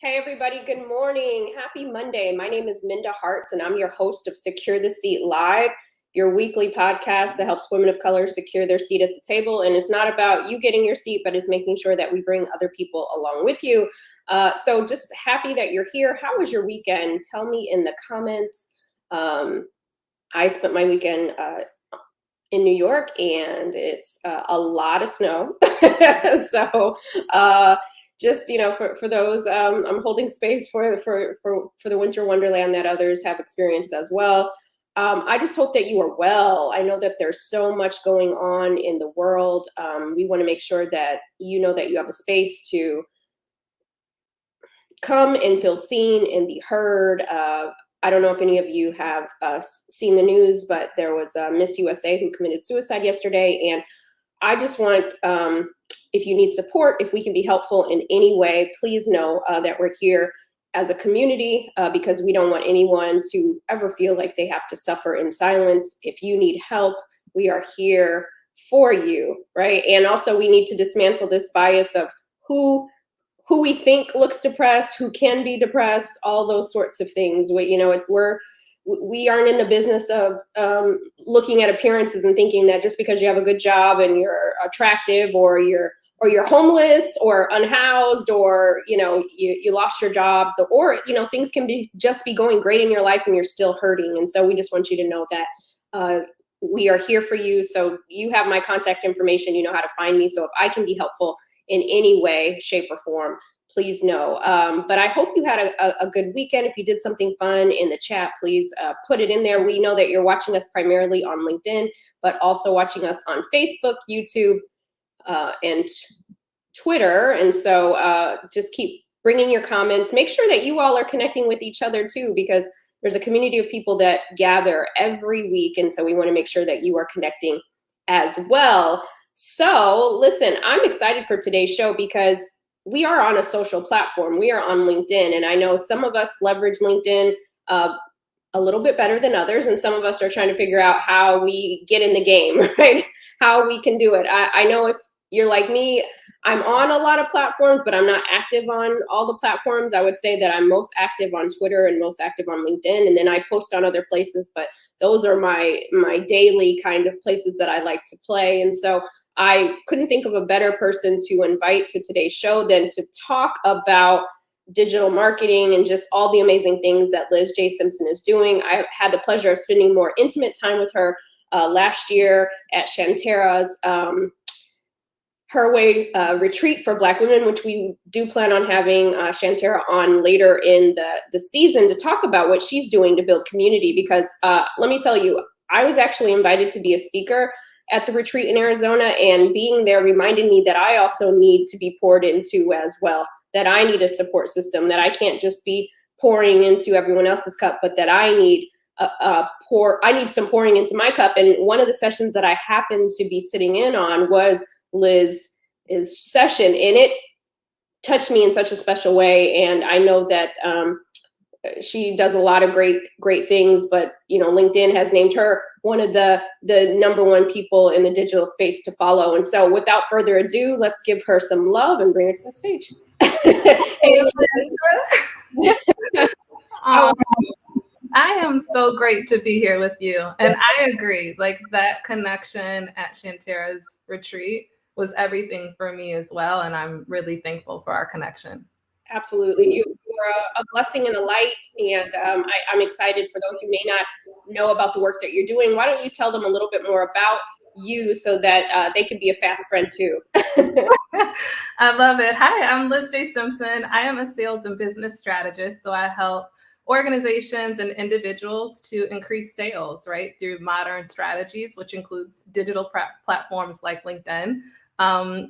Hey, everybody. Good morning. Happy Monday. My name is Minda Hartz, and I'm your host of Secure the Seat Live, your weekly podcast that helps women of color secure their seat at the table. And it's not about you getting your seat, but it's making sure that we bring other people along with you. So just happy that you're here. How was your weekend? Tell me in the comments. I spent my weekend in New York, and it's a lot of snow. so, just for those, I'm holding space for the winter wonderland that others have experienced as well. I just hope that you are well. I know that there's so much going on in the world. We want to make sure that you know that you have a space to come and feel seen and be heard. I don't know if any of you have seen the news, but there was Miss USA who committed suicide yesterday. And I just want, if you need support, if we can be helpful in any way, please know that we're here as a community because we don't want anyone to ever feel like they have to suffer in silence. If you need help, we are here for you, right? And also we need to dismantle this bias of who we think looks depressed, who can be depressed, all those sorts of things. We aren't in the business of looking at appearances and thinking that just because you have a good job and you're attractive, or you're homeless or unhoused, or you lost your job, or things can be going great in your life and you're still hurting. And so we just want you to know that we are here for you. So you have my contact information. You know how to find me. So if I can be helpful in any way, shape, or form, please know. But I hope you had a good weekend. If you did something fun in the chat, please put it in there. We know that you're watching us primarily on LinkedIn, but also watching us on Facebook, YouTube, and Twitter. And so just keep bringing your comments. Make sure that you all are connecting with each other too, because there's a community of people that gather every week. And so we want to make sure that you are connecting as well. So listen, I'm excited for today's show because we are on a social platform. We are on LinkedIn. And I know some of us leverage LinkedIn a little bit better than others. And some of us are trying to figure out how we get in the game, right? How we can do it. I know if you're like me, I'm on a lot of platforms, but I'm not active on all the platforms. I would say that I'm most active on Twitter and most active on LinkedIn. And then I post on other places, but those are my daily kind of places that I like to play. And so I couldn't think of a better person to invite to today's show than to talk about digital marketing and just all the amazing things that Liz J. Simpson is doing. I had the pleasure of spending more intimate time with her last year at Shantara's Her Way retreat for Black women, which we do plan on having Shantara on later in the season to talk about what she's doing to build community. Because let me tell you, I was actually invited to be a speaker at the retreat in Arizona, and being there reminded me that I also need to be poured into as well, that I need a support system, that I can't just be pouring into everyone else's cup, but that I need I need some pouring into my cup. And one of the sessions that I happened to be sitting in on was Liz's session, and it touched me in such a special way. And I know that she does a lot of great things, but LinkedIn has named her one of the number one people in the digital space to follow. And so without further ado, let's give her some love and bring her to the stage. I am so great to be here with you. And I agree, like that connection at Shantara's retreat was everything for me as well. And I'm really thankful for our connection. Absolutely. You're a blessing and a light. And I'm excited for those who may not know about the work that you're doing. Why don't you tell them a little bit more about you so that they can be a fast friend too? I love it. Hi, I'm Liz J. Simpson. I am a sales and business strategist. So I help organizations and individuals to increase sales, right, through modern strategies, which includes digital platforms like LinkedIn.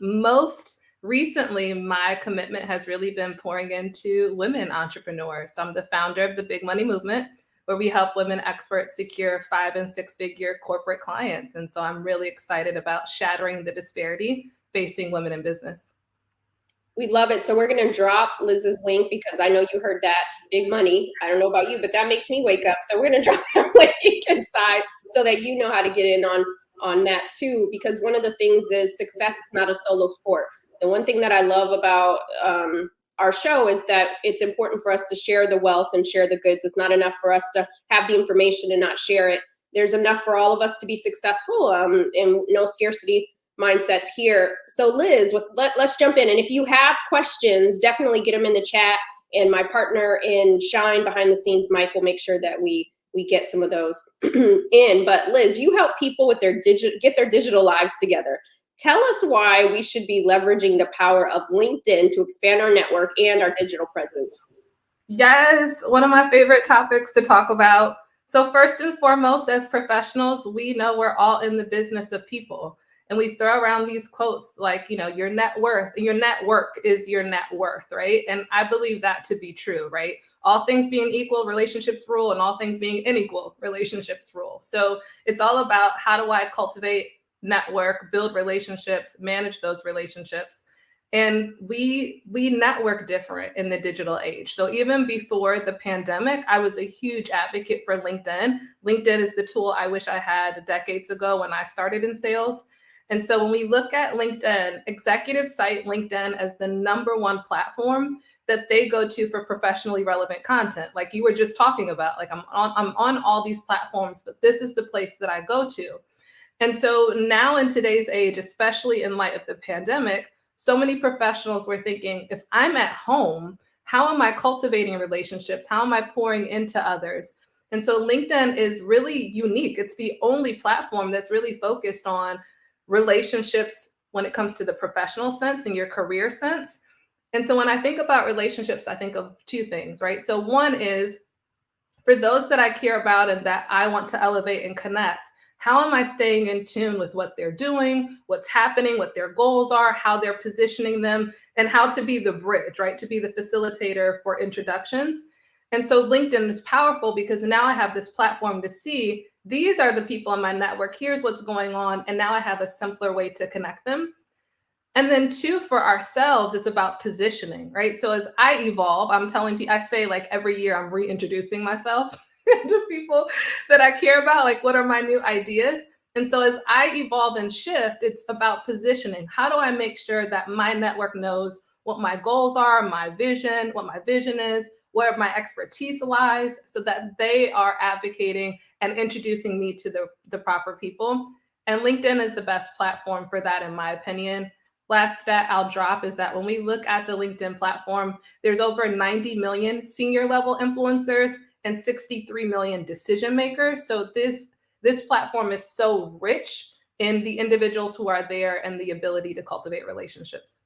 Most recently, my commitment has really been pouring into women entrepreneurs. So I'm the founder of the Big Money Movement, where we help women experts secure 5- and 6-figure corporate clients. And so I'm really excited about shattering the disparity facing women in business. We love it. So we're going to drop Liz's link because I know you heard that big money. I don't know about you, but that makes me wake up. So we're going to drop that link inside so that you know how to get in on that too. Because one of the things is success is not a solo sport. The one thing that I love about our show is that it's important for us to share the wealth and share the goods. It's not enough for us to have the information and not share it. There's enough for all of us to be successful, and no scarcity mindsets here. So Liz, let's jump in. And if you have questions, definitely get them in the chat. And my partner in Shine behind the scenes, Mike, will make sure that we get some of those in. But Liz, you help people with get their digital lives together. Tell us why we should be leveraging the power of LinkedIn to expand our network and our digital presence. Yes, one of my favorite topics to talk about. So first and foremost, as professionals, we know we're all in the business of people. And we throw around these quotes like, your net work is your net worth, right? And I believe that to be true, right? All things being equal, relationships rule, and all things being unequal, relationships rule. So it's all about, how do I cultivate network, build relationships, manage those relationships. And we network different in the digital age. So even before the pandemic, I was a huge advocate for LinkedIn. LinkedIn is the tool I wish I had decades ago when I started in sales. And so when we look at LinkedIn, executives cite LinkedIn as the #1 platform that they go to for professionally relevant content. Like you were just talking about, like I'm on all these platforms, but this is the place that I go to. And so now in today's age, especially in light of the pandemic, so many professionals were thinking, if I'm at home, how am I cultivating relationships? How am I pouring into others? And so LinkedIn is really unique. It's the only platform that's really focused on relationships when it comes to the professional sense and your career sense. And so when I think about relationships, I think of two things, right? So one is, for those that I care about and that I want to elevate and connect, how am I staying in tune with what they're doing, what's happening, what their goals are, how they're positioning them, and how to be the bridge, right? To be the facilitator for introductions. And so LinkedIn is powerful because now I have this platform to see, these are the people in my network, here's what's going on, and now I have a simpler way to connect them. And then two, for ourselves, it's about positioning, right? So as I evolve, I'm telling people, I say like every year I'm reintroducing myself to people that I care about, like what are my new ideas? And so as I evolve and shift, it's about positioning. How do I make sure that my network knows what my goals are, my vision, what my vision is, where my expertise lies, so that they are advocating and introducing me to the proper people. And LinkedIn is the best platform for that, in my opinion. Last stat I'll drop is that when we look at the LinkedIn platform, there's over 90 million senior level influencers and 63 million decision makers. So this platform is so rich in the individuals who are there and the ability to cultivate relationships.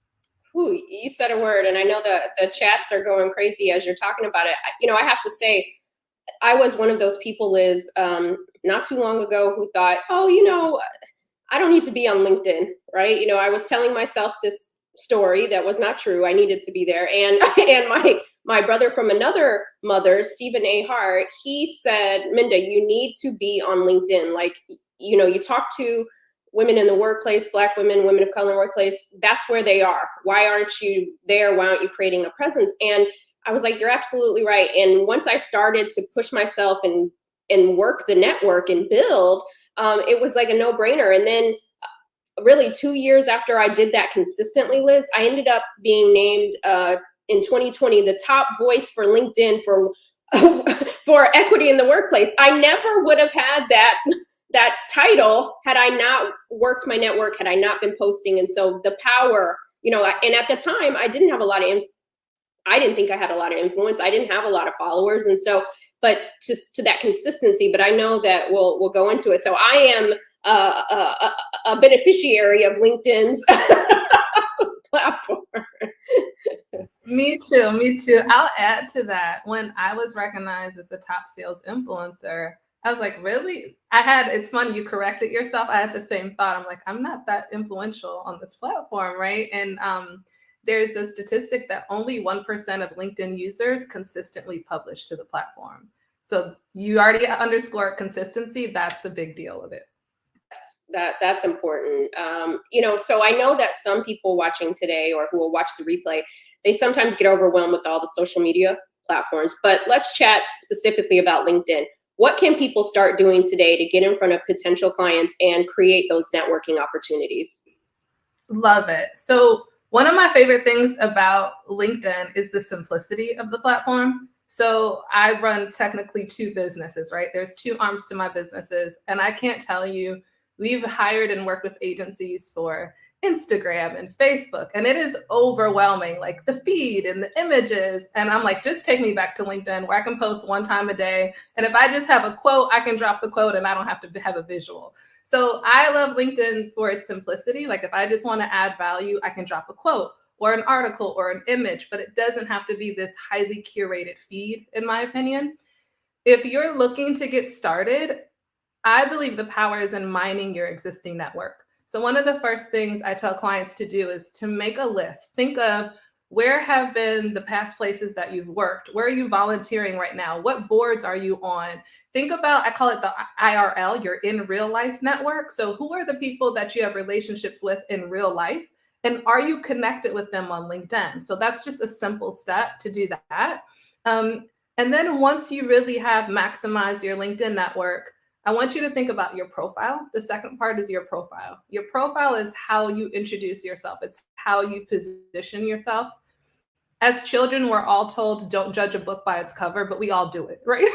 Ooh, you said a word, and I know the chats are going crazy as you're talking about it. I have to say, I was one of those people, Liz, not too long ago, who thought, I don't need to be on LinkedIn, right? I was telling myself this story that was not true. I needed to be there. And my brother from another mother, Stephen A. Hart, he said, Minda, you need to be on LinkedIn. Like, you talk to women in the workplace, Black women, women of color in the workplace, that's where they are. Why aren't you there? Why aren't you creating a presence? And I was like, you're absolutely right. And once I started to push myself and work the network and build, it was like a no-brainer. And then really 2 years after I did that consistently, Liz, I ended up being named in 2020 the top voice for LinkedIn for for equity in the workplace. I never would have had that title had I not worked my network, had I not been posting. And so the power, and at the time I didn't have a lot of I didn't think I had a lot of influence. I didn't have a lot of followers. And so, but to that consistency, but I know that we'll go into it. So I am a beneficiary of LinkedIn's platform. Me too. I'll add to that. When I was recognized as the top sales influencer, I was like, really? It's funny, you corrected yourself. I had the same thought. I'm like, I'm not that influential on this platform, right? And there's a statistic that only 1% of LinkedIn users consistently publish to the platform. So you already underscore consistency. That's a big deal of it. That's important. So I know that some people watching today or who will watch the replay, they sometimes get overwhelmed with all the social media platforms, but let's chat specifically about LinkedIn. What can people start doing today to get in front of potential clients and create those networking opportunities? Love it. So One of my favorite things about LinkedIn is the simplicity of the platform. So I run technically two businesses, right? There's two arms to my businesses. And I can't tell you, we've hired and worked with agencies for Instagram and Facebook, and it is overwhelming, like the feed and the images. And I'm like, just take me back to LinkedIn where I can post one time a day. And if I just have a quote, I can drop the quote and I don't have to have a visual. So I love LinkedIn for its simplicity. Like if I just want to add value, I can drop a quote or an article or an image, but it doesn't have to be this highly curated feed, in my opinion. If you're looking to get started, I believe the power is in mining your existing network. So one of the first things I tell clients to do is to make a list. Think of where have been the past places that you've worked? Where are you volunteering right now? What boards are you on? Think about, I call it the IRL, your in real life network. So who are the people that you have relationships with in real life? And are you connected with them on LinkedIn? So that's just a simple step to do that. And then once you really have maximized your LinkedIn network, I want you to think about your profile. The second part is your profile. Your profile is how you introduce yourself. It's how you position yourself. As children, we're all told don't judge a book by its cover, but we all do it, right?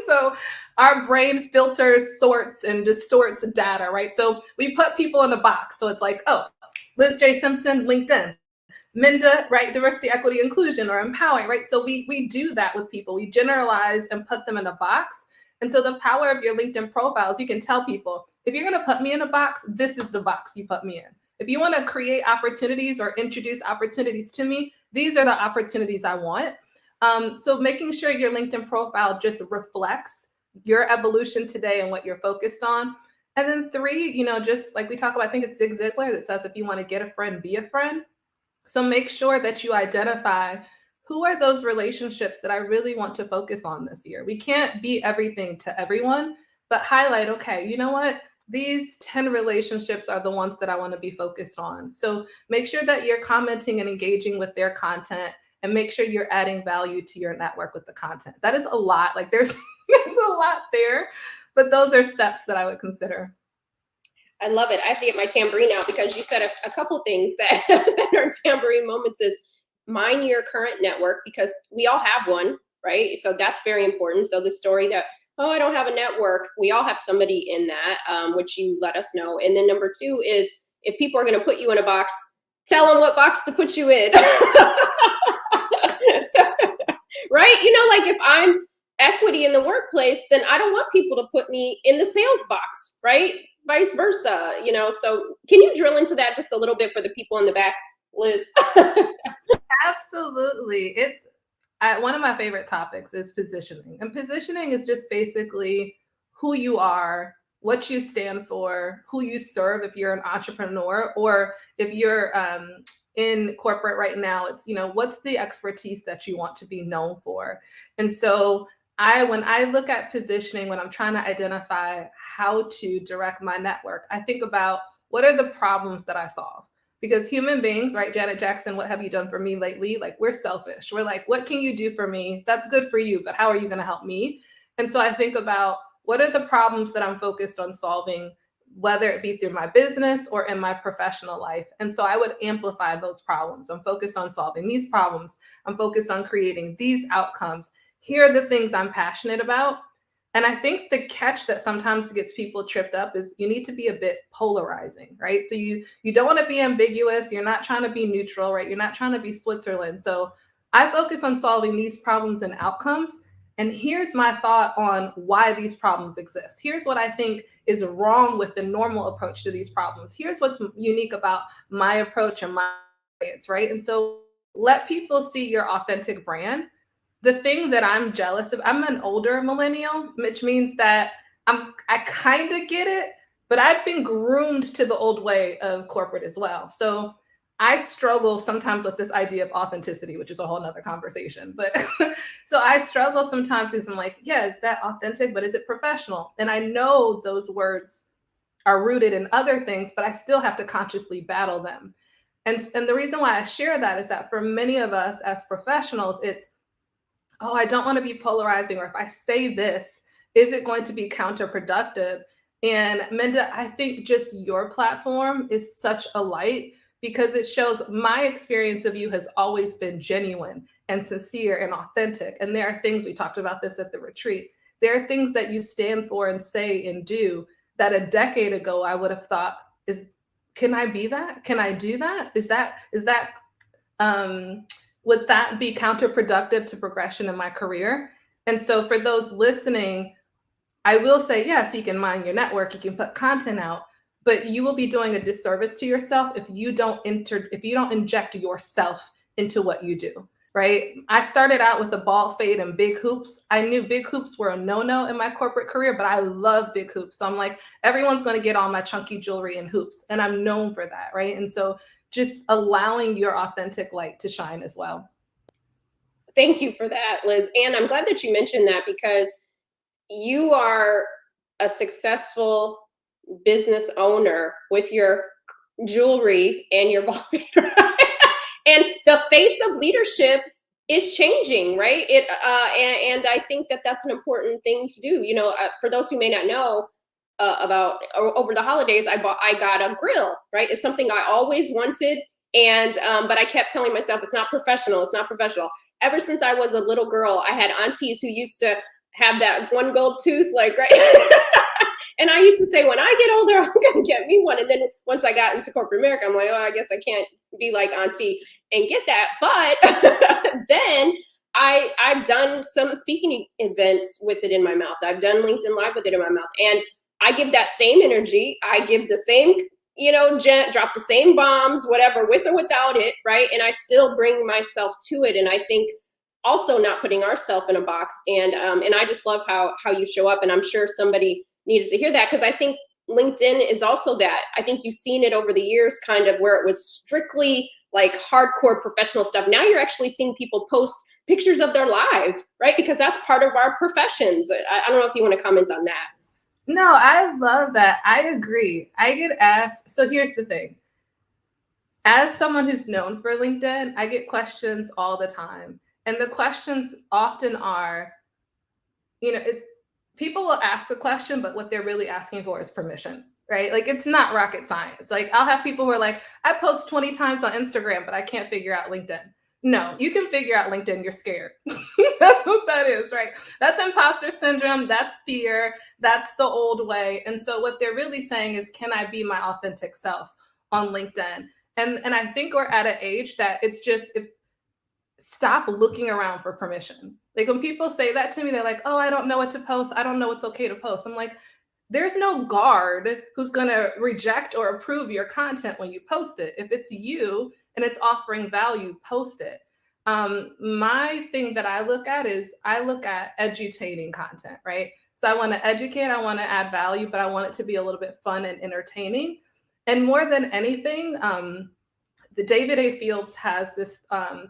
So our brain filters, sorts, and distorts data, right? So we put people in a box. So it's like, oh, Liz J. Simpson, LinkedIn. Minda, right? Diversity, equity, inclusion, or empowering, right? So we do that with people. We generalize and put them in a box. And so the power of your LinkedIn profiles, you can tell people, if you're going to put me in a box, this is the box you put me in. If you want to create opportunities or introduce opportunities to me, these are the opportunities I want. So making sure your LinkedIn profile just reflects your evolution today and what you're focused on. And then 3, just like we talk about, I think it's Zig Ziglar that says, if you want to get a friend, be a friend. So make sure that you identify who are those relationships that I really want to focus on this year. We can't be everything to everyone, but highlight, okay, you know what? These 10 relationships are the ones that I want to be focused on. So make sure that you're commenting and engaging with their content, and make sure you're adding value to your network with the content. That is a lot. Like there's a lot there, but those are steps that I would consider. I love it. I have to get my tambourine out because you said a couple things that, that are tambourine moments is mine your current network, because we all have one, right? So that's very important. So the story that, oh, I don't have a network, we all have somebody in that, which you let us know. And then number 2 is if people are going to put you in a box, tell them what box to put you in. Right? Like if I'm equity in the workplace, then I don't want people to put me in the sales box, right? Vice versa, So can you drill into that just a little bit for the people in the back, Liz? Absolutely. It's one of my favorite topics is positioning. And positioning is just basically who you are, what you stand for, who you serve if you're an entrepreneur, or if you're in corporate right now, it's, what's the expertise that you want to be known for? And so when I look at positioning, when I'm trying to identify how to direct my network, I think about what are the problems that I solve? Because human beings, right, Janet Jackson, what have you done for me lately? Like we're selfish. We're like, what can you do for me? That's good for you, but how are you going to help me? And so I think about what are the problems that I'm focused on solving, whether it be through my business or in my professional life. And so I would amplify those problems. I'm focused on solving these problems. I'm focused on creating these outcomes. Here are the things I'm passionate about. And I think the catch that sometimes gets people tripped up is you need to be a bit polarizing, right? So you don't want to be ambiguous. You're not trying to be neutral, right? You're not trying to be Switzerland. So I focus on solving these problems and outcomes. And here's my thought on why these problems exist. Here's what I think is wrong with the normal approach to these problems. Here's what's unique about my approach and my experience, right? And so let people see your authentic brand. The thing that I'm jealous of, I'm an older millennial, which means that I kind of get it, but I've been groomed to the old way of corporate as well. So I struggle sometimes with this idea of authenticity, which is a whole nother conversation. But so I struggle sometimes because I'm like, yeah, is that authentic? But is it professional? And I know those words are rooted in other things, but I still have to consciously battle them. And the reason why I share that is that for many of us as professionals, it's, oh, I don't want to be polarizing, or if I say this, is it going to be counterproductive? And Minda, I think just your platform is such a light because it shows my experience of you has always been genuine and sincere and authentic. And there are things, we talked about this at the retreat, there are things that you stand for and say and do that a decade ago I would have thought, can I be that? Can I do that? Would that be counterproductive to progression in my career? And so for those listening, I will say, yes, you can mine your network, you can put content out, but you will be doing a disservice to yourself if you don't inject yourself into what you do, right? I started out with a bald fade and big hoops. I knew big hoops were a no-no in my corporate career, but I love big hoops. So I'm like, everyone's going to get all my chunky jewelry and hoops, and I'm known for that, right? And so just allowing your authentic light to shine as well. Thank you for that, Liz. And I'm glad that you mentioned that, because you are a successful business owner with your jewelry and your ball fade, right? And the face of leadership is changing, right? And I think that that's an important thing to do. You know, for those who may not know, about over the holidays, I got a grill, right? It's something I always wanted, and but I kept telling myself it's not professional. It's not professional. Ever since I was a little girl, I had aunties who used to have that one gold tooth, like, right. And I used to say, when I get older, I'm going to get me one. And then once I got into corporate America, I'm like, oh, I guess I can't be like auntie and get that. But then I've done some speaking events with it in my mouth. I've done LinkedIn Live with it in my mouth. And I give that same energy. I give the same, drop the same bombs, whatever, with or without it, right? And I still bring myself to it. And I think also not putting ourselves in a box. And I just love how you show up. And I'm sure somebody needed to hear that, because I think LinkedIn is also that. I think you've seen it over the years, kind of where it was strictly like hardcore professional stuff. Now you're actually seeing people post pictures of their lives, right? Because that's part of our professions. I don't know if you want to comment on that. No, I love that. I agree. I get asked. So here's the thing. As someone who's known for LinkedIn, I get questions all the time. And the questions often are, people will ask a question, but what they're really asking for is permission, right? Like, it's not rocket science. Like, I'll have people who are like, I post 20 times on Instagram, but I can't figure out LinkedIn. No, you can figure out LinkedIn. You're scared. That's what that is, right? That's imposter syndrome. That's fear. That's the old way. And so what they're really saying is, can I be my authentic self on LinkedIn? And I think we're at an age that it's just, stop looking around for permission. Like, when people say that to me, they're like, oh, I don't know what to post. I don't know what's okay to post. I'm like, there's no guard who's going to reject or approve your content when you post it. If it's you and it's offering value, post it. My thing that I look at is I look at edutaining content, right? So I want to educate, I want to add value, but I want it to be a little bit fun and entertaining. And more than anything, the David A. Fields has this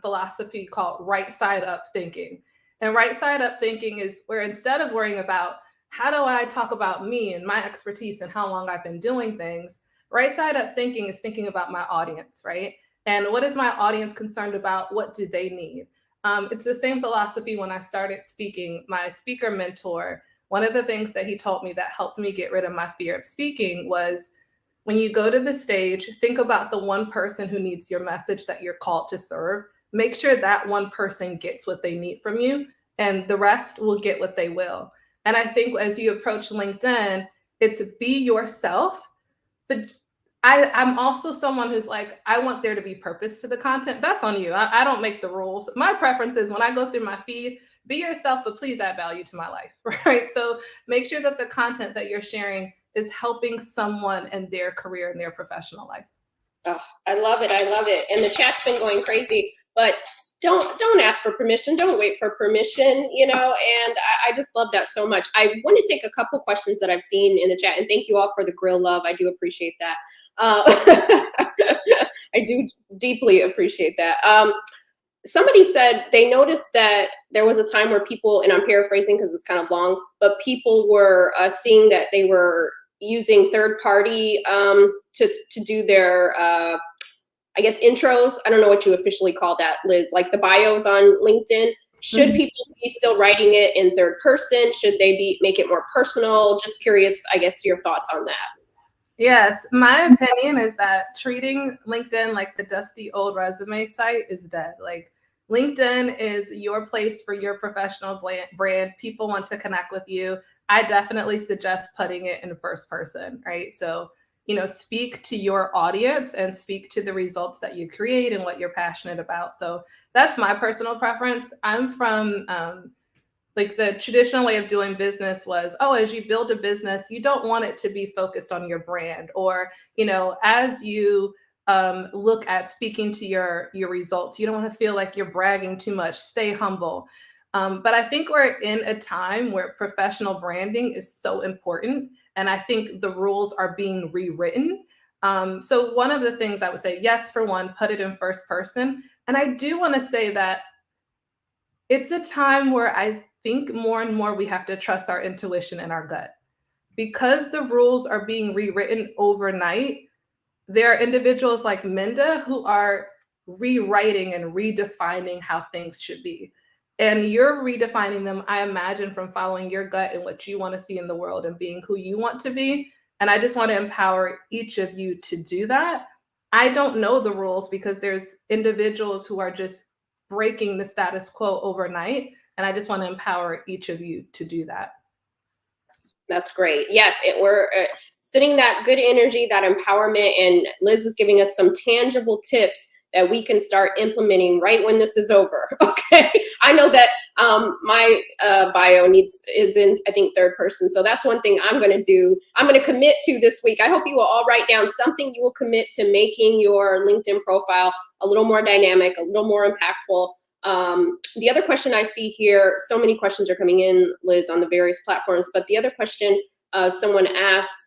philosophy called right side up thinking. And right side up thinking is where, instead of worrying about how do I talk about me and my expertise and how long I've been doing things, right side up thinking is thinking about my audience, right? And what is my audience concerned about? What do they need? It's the same philosophy when I started speaking. My speaker mentor, one of the things that he told me that helped me get rid of my fear of speaking was, when you go to the stage, think about the one person who needs your message that you're called to serve. Make sure that one person gets what they need from you, and the rest will get what they will. And I think as you approach LinkedIn, it's be yourself. But I'm also someone who's like, I want there to be purpose to the content. That's on you. I don't make the rules. My preference is, when I go through my feed, be yourself, but please add value to my life, right? So make sure that the content that you're sharing is helping someone in their career and their professional life. Oh, I love it. I love it. And the chat's been going crazy, but don't ask for permission. Don't wait for permission, and I just love that so much. I want to take a couple questions that I've seen in the chat, and thank you all for the grill love. I do appreciate that. I do deeply appreciate that. Somebody said they noticed that there was a time where people, and I'm paraphrasing because it's kind of long, but people were seeing that they were using third party to do their I guess intros. I don't know what you officially call that, Liz, like the bios on LinkedIn. Should people be still writing it in third person? Should they make it more personal? Just curious, I guess, your thoughts on that. Yes, my opinion is that treating LinkedIn like the dusty old resume site is dead. Like LinkedIn is your place for your professional brand. People want to connect with you. I definitely suggest putting it in first person, right? So, speak to your audience and speak to the results that you create and what you're passionate about. So that's my personal preference. I'm from like the traditional way of doing business was, oh, as you build a business, you don't want it to be focused on your brand, or as you look at speaking to your results, you don't want to feel like you're bragging too much. Stay humble. But I think we're in a time where professional branding is so important, and I think the rules are being rewritten. So one of the things I would say, yes, for one, put it in first person. And I do want to say that it's a time where I think more and more we have to trust our intuition and our gut. Because the rules are being rewritten overnight, there are individuals like Minda who are rewriting and redefining how things should be. And you're redefining them, I imagine, from following your gut and what you want to see in the world and being who you want to be. And I just want to empower each of you to do that. I don't know the rules because there's individuals who are just breaking the status quo overnight. And I just want to empower each of you to do that. That's great. Yes, we're sending that good energy, that empowerment, and Liz is giving us some tangible tips that we can start implementing right when this is over. Okay, I know that my bio is in, I think, third person, so that's one thing I'm going to do. I'm going to commit to this week. I hope you will all write down something you will commit to making your LinkedIn profile a little more dynamic, a little more impactful. The other question I see here, so many questions are coming in, Liz, on the various platforms, but the other question someone asks,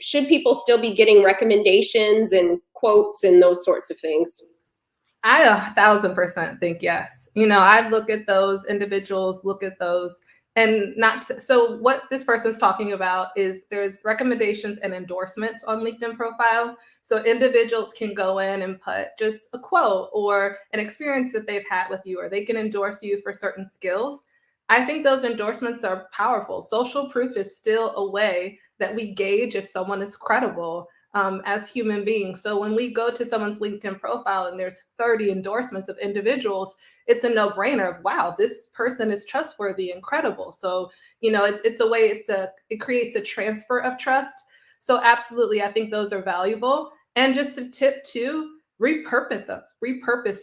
should people still be getting recommendations and quotes and those sorts of things? I 1,000% think yes. I look at those individuals, look at those, and so what this person's talking about is there's recommendations and endorsements on LinkedIn profile. So individuals can go in and put just a quote or an experience that they've had with you, or they can endorse you for certain skills. I think those endorsements are powerful. Social proof is still a way that we gauge if someone is credible as human beings. So when we go to someone's LinkedIn profile and there's 30 endorsements of individuals, it's a no-brainer of, wow, this person is trustworthy and credible. So, it's a way, it creates a transfer of trust. So absolutely, I think those are valuable. And just a tip too, repurpose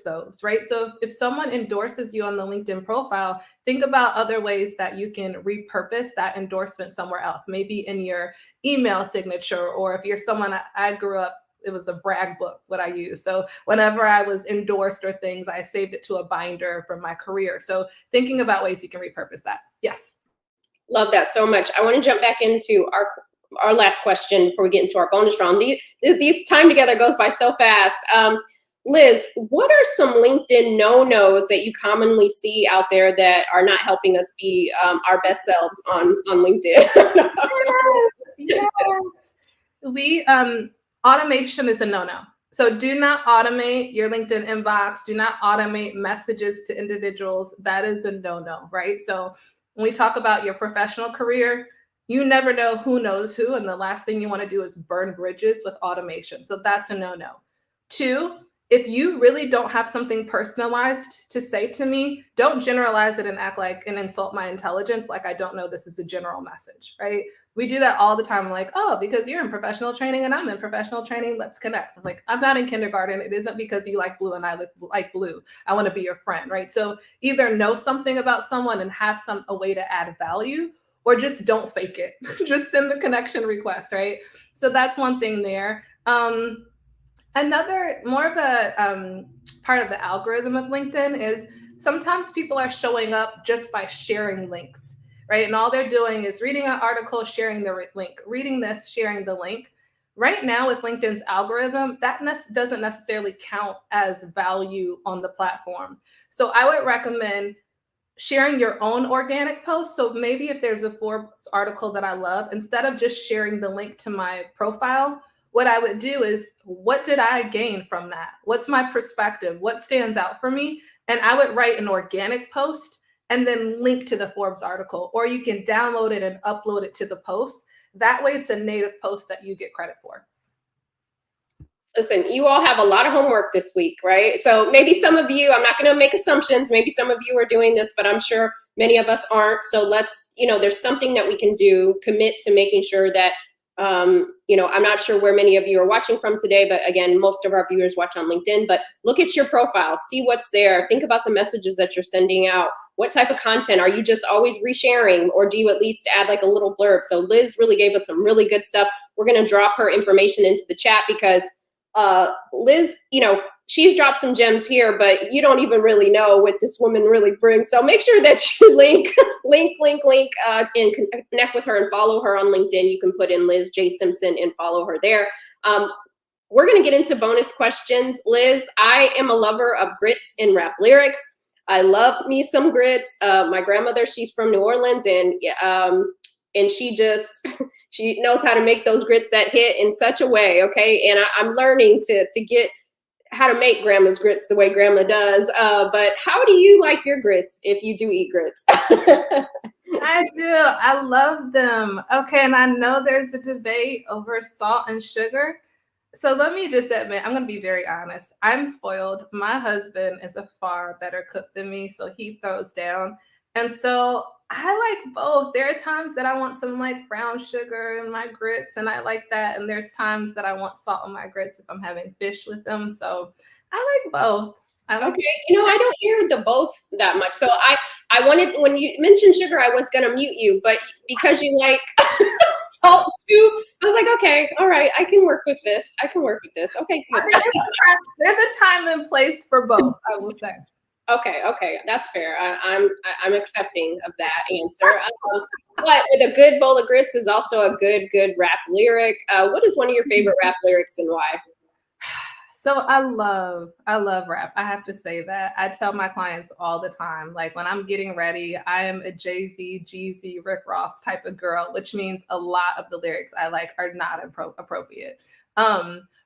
those, right? So if someone endorses you on the LinkedIn profile, think about other ways that you can repurpose that endorsement somewhere else, maybe in your email signature, or if you're someone, I grew up, it was a brag book what I used. So whenever I was endorsed or things, I saved it to a binder from my career. So thinking about ways you can repurpose that. Yes. Love that so much. I want to jump back into our last question before we get into our bonus round. These time together goes by so fast. Liz, what are some LinkedIn no-nos that you commonly see out there that are not helping us be our best selves on LinkedIn? Yes. We automation is a no-no. So do not automate your LinkedIn inbox. Do not automate messages to individuals. That is a no-no, right? So when we talk about your professional career, you never know who knows who, and the last thing you want to do is burn bridges with automation. So that's a no-no. Two, if you really don't have something personalized to say to me, don't generalize it and act like and insult my intelligence like I don't know this is a general message, right? We do that all the time. Like, oh, because you're in professional training and I'm in professional training, let's connect. I'm like, I'm not in kindergarten. It isn't because you like blue and I like blue. I want to be your friend, right? So either know something about someone and have a way to add value, or just don't fake it. Just send the connection request, right? So that's one thing there. Another more of a part of the algorithm of LinkedIn is sometimes people are showing up just by sharing links, right? And all they're doing is reading an article, sharing the link, reading this, sharing the link. Right now with LinkedIn's algorithm, that doesn't necessarily count as value on the platform. So I would recommend sharing your own organic post. So maybe if there's a Forbes article that I love, instead of just sharing the link to my profile, what I would do is, what did I gain from that? What's my perspective? What stands out for me? And I would write an organic post and then link to the Forbes article, or you can download it and upload it to the post. That way it's a native post that you get credit for. Listen, you all have a lot of homework this week, right? So maybe some of you, I'm not going to make assumptions, maybe some of you are doing this, but I'm sure many of us aren't. So let's, there's something that we can do, commit to making sure that, I'm not sure where many of you are watching from today, but again, most of our viewers watch on LinkedIn, but look at your profile, see what's there, think about the messages that you're sending out. What type of content? Are you just always resharing, or do you at least add like a little blurb? So Liz really gave us some really good stuff. We're going to drop her information into the chat because Liz, she's dropped some gems here, but you don't even really know what this woman really brings. So make sure that you link, and connect with her and follow her on LinkedIn. You can put in Liz J. Simpson and follow her there. We're going to get into bonus questions. Liz, I am a lover of grits and rap lyrics. I love me some grits. My grandmother, she's from New Orleans, and she just she knows how to make those grits that hit in such a way, okay? And I'm learning to get how to make grandma's grits the way grandma does. But how do you like your grits if you do eat grits? I do. I love them. Okay, and I know there's a debate over salt and sugar. So let me just admit, I'm going to be very honest. I'm spoiled. My husband is a far better cook than me, so he throws down. And so I like both. There are times that I want some like brown sugar in my grits, and I like that. And there's times that I want salt in my grits if I'm having fish with them. So I like both. Okay, I don't hear the both that much. So I wanted, when you mentioned sugar, I was gonna mute you, but because you like salt too, I was like, okay, all right, I can work with this. Okay, good. There's a time and place for both, I will say. Okay, that's fair. I'm accepting of that answer. But with a good bowl of grits is also a good rap lyric. What is one of your favorite rap lyrics and why? So I love rap. I have to say that. I tell my clients all the time, like when I'm getting ready, I am a Jay-Z, Jeezy, Rick Ross type of girl, which means a lot of the lyrics I like are not appropriate.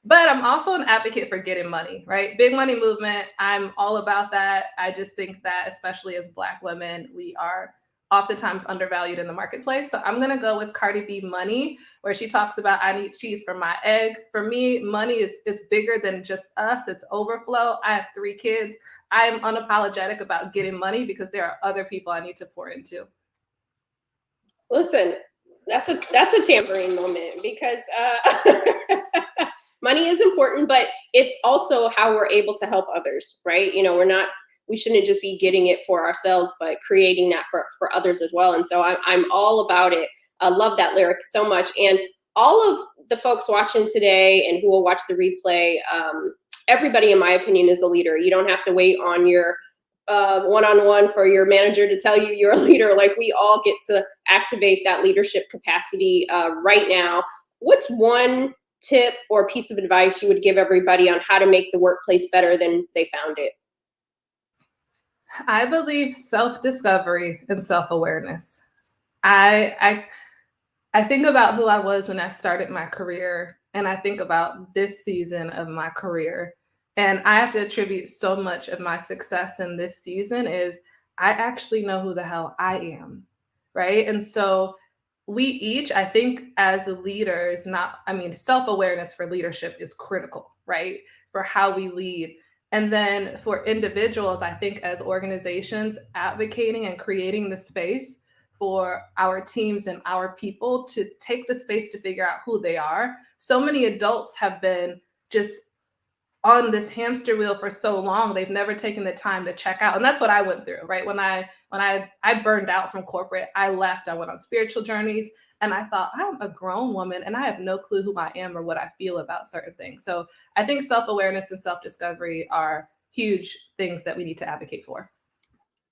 But I'm also an advocate for getting money, right? Big money movement. I'm all about that. I just think that especially as Black women, we are oftentimes undervalued in the marketplace. So I'm going to go with Cardi B Money, where she talks about, I need cheese for my egg. For me, money is bigger than just us. It's overflow. I have 3 kids. I am unapologetic about getting money because there are other people I need to pour into. Listen, that's a tambourine moment because money is important, but it's also how we're able to help others, right? We shouldn't just be getting it for ourselves, but creating that for others as well. And so I'm all about it. I love that lyric so much. And all of the folks watching today and who will watch the replay, everybody, in my opinion, is a leader. You don't have to wait on your one-on-one for your manager to tell you you're a leader. Like, we all get to activate that leadership capacity right now. What's one tip or piece of advice you would give everybody on how to make the workplace better than they found it? I believe self-discovery and self-awareness. I think about who I was when I started my career, and I think about this season of my career. And I have to attribute so much of my success in this season is I actually know who the hell I am, right? And so we each, I think as leaders, self-awareness for leadership is critical, right? For how we lead. And then for individuals, I think as organizations, advocating and creating the space for our teams and our people to take the space to figure out who they are. So many adults have been just on this hamster wheel for so long, they've never taken the time to check out. And that's what I went through, right? When I burned out from corporate, I left, I went on spiritual journeys, and I thought, I'm a grown woman and I have no clue who I am or what I feel about certain things. So I think self-awareness and self-discovery are huge things that we need to advocate for.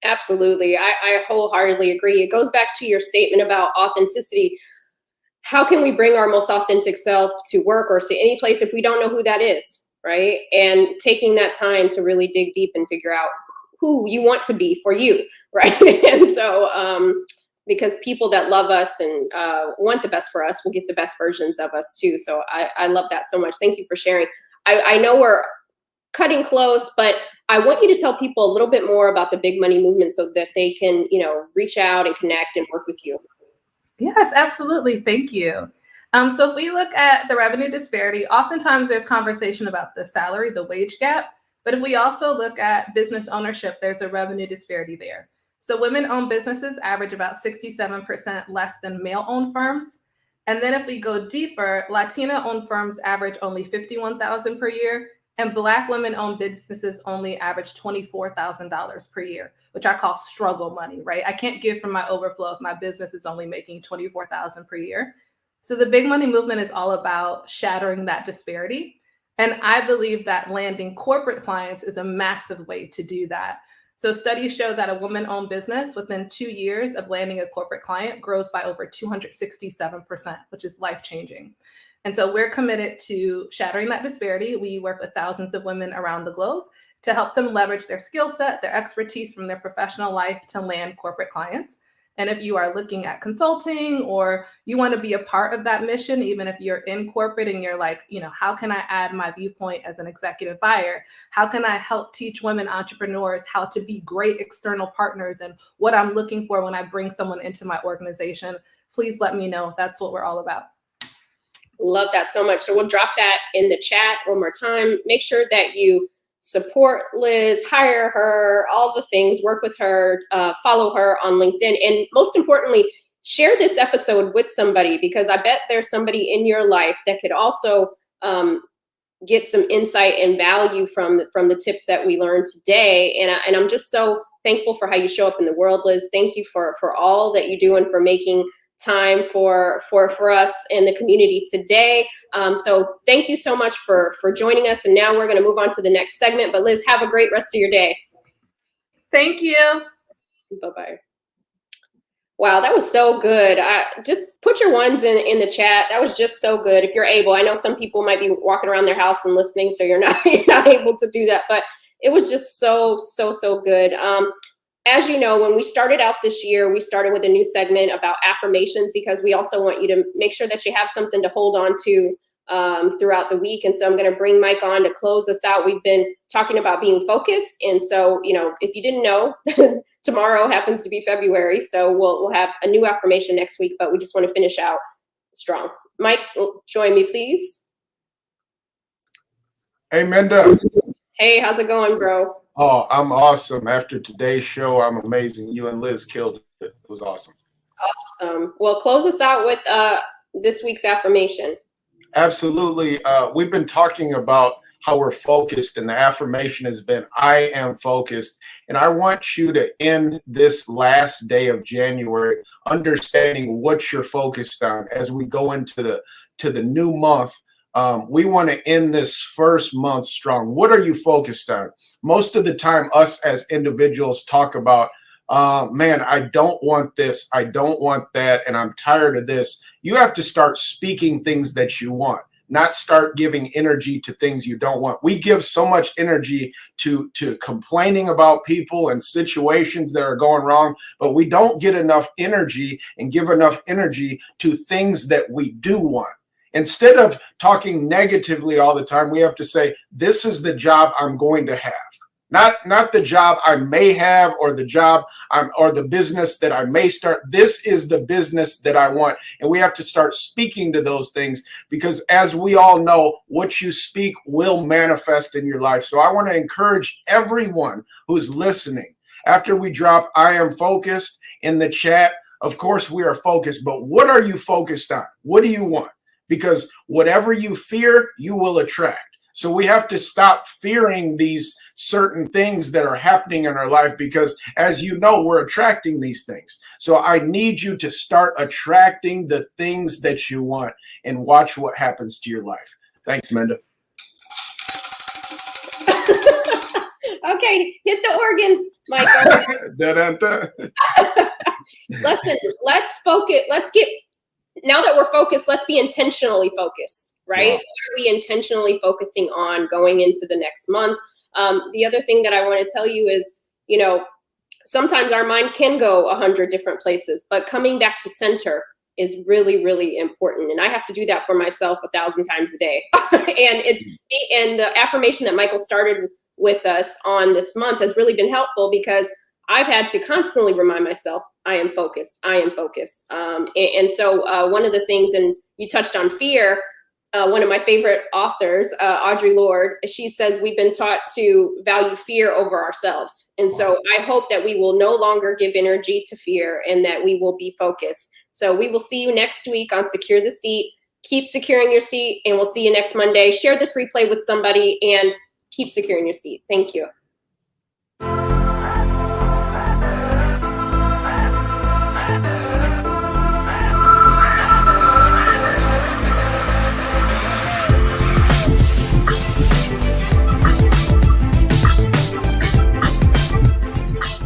Absolutely. I wholeheartedly agree. It goes back to your statement about authenticity. How can we bring our most authentic self to work or to any place if we don't know who that is, right? And taking that time to really dig deep and figure out who you want to be for you, right? And so, because people that love us and want the best for us will get the best versions of us too. So I love that so much. Thank you for sharing. I know we're cutting close, but I want you to tell people a little bit more about the big money movement so that they can, reach out and connect and work with you. Yes, absolutely. Thank you. So if we look at the revenue disparity, oftentimes there's conversation about the salary, the wage gap. But if we also look at business ownership, there's a revenue disparity there. So women-owned businesses average about 67% less than male-owned firms. And then if we go deeper, Latina-owned firms average only 51,000 per year, and Black women-owned businesses only average $24,000 per year, which I call struggle money, right? I can't give from my overflow if my business is only making 24,000 per year. So the big money movement is all about shattering that disparity. And I believe that landing corporate clients is a massive way to do that. So studies show that a woman-owned business within 2 years of landing a corporate client grows by over 267%, which is life-changing. And so we're committed to shattering that disparity. We work with thousands of women around the globe to help them leverage their skill set, their expertise from their professional life to land corporate clients. And if you are looking at consulting or you want to be a part of that mission, even if you're in corporate and you're like, how can I add my viewpoint as an executive buyer? How can I help teach women entrepreneurs how to be great external partners and what I'm looking for when I bring someone into my organization? Please let me know. That's what we're all about. Love that so much. So we'll drop that in the chat one more time. Make sure that you support Liz, hire her, all the things, work with her, follow her on LinkedIn. And most importantly, share this episode with somebody, because I bet there's somebody in your life that could also get some insight and value from the tips that we learned today. And I'm just so thankful for how you show up in the world, Liz. Thank you for all that you do and for making time for us in the community today. So thank you so much for joining us. And now we're going to move on to the next segment. But Liz, have a great rest of your day. Thank you. Bye-bye. Wow, that was so good. Just put your ones in the chat. That was just so good. If you're able, I know some people might be walking around their house and listening, so you're not able to do that. But it was just so good. As you know, when we started out this year, we started with a new segment about affirmations, because we also want you to make sure that you have something to hold on to throughout the week. And so I'm going to bring Mike on to close us out. We've been talking about being focused. And so, if you didn't know, tomorrow happens to be February. So we'll have a new affirmation next week, but we just want to finish out strong. Mike, join me, please. Hey, Minda. Hey, how's it going, bro? Oh, I'm awesome. After today's show, I'm amazing. You and Liz killed it. It was awesome. Awesome. Well, close us out with this week's affirmation. Absolutely. We've been talking about how we're focused, and the affirmation has been, I am focused. And I want you to end this last day of January understanding what you're focused on as we go into the new month. We want to end this first month strong. What are you focused on? Most of the time, us as individuals talk about, man, I don't want this, I don't want that, and I'm tired of this. You have to start speaking things that you want, not start giving energy to things you don't want. We give so much energy to complaining about people and situations that are going wrong, but we don't get enough energy and give enough energy to things that we do want. Instead of talking negatively all the time, we have to say, this is the job I'm going to have. Not the job I may have, or the job or the business that I may start. This is the business that I want. And we have to start speaking to those things, because as we all know, what you speak will manifest in your life. So I want to encourage everyone who's listening, after we drop I am focused in the chat, of course we are focused, but what are you focused on? What do you want? Because whatever you fear, you will attract. So we have to stop fearing these certain things that are happening in our life, because as you know, we're attracting these things. So I need you to start attracting the things that you want, and watch what happens to your life. Thanks, Minda. Okay, hit the organ, Michael. Listen, let's focus. Now that we're focused, let's be intentionally focused, right? Wow. What are we intentionally focusing on going into the next month? The other thing that I want to tell you is, sometimes our mind can go 100 different places, but coming back to center is really, really important. And I have to do that for myself 1,000 times a day. And the affirmation that Michael started with us on this month has really been helpful, because I've had to constantly remind myself, I am focused, I am focused. And so one of the things, and you touched on fear, one of my favorite authors, Audre Lorde, she says we've been taught to value fear over ourselves. And so I hope that we will no longer give energy to fear and that we will be focused. So we will see you next week on Secure the Seat. Keep securing your seat, and we'll see you next Monday. Share this replay with somebody and keep securing your seat. Thank you.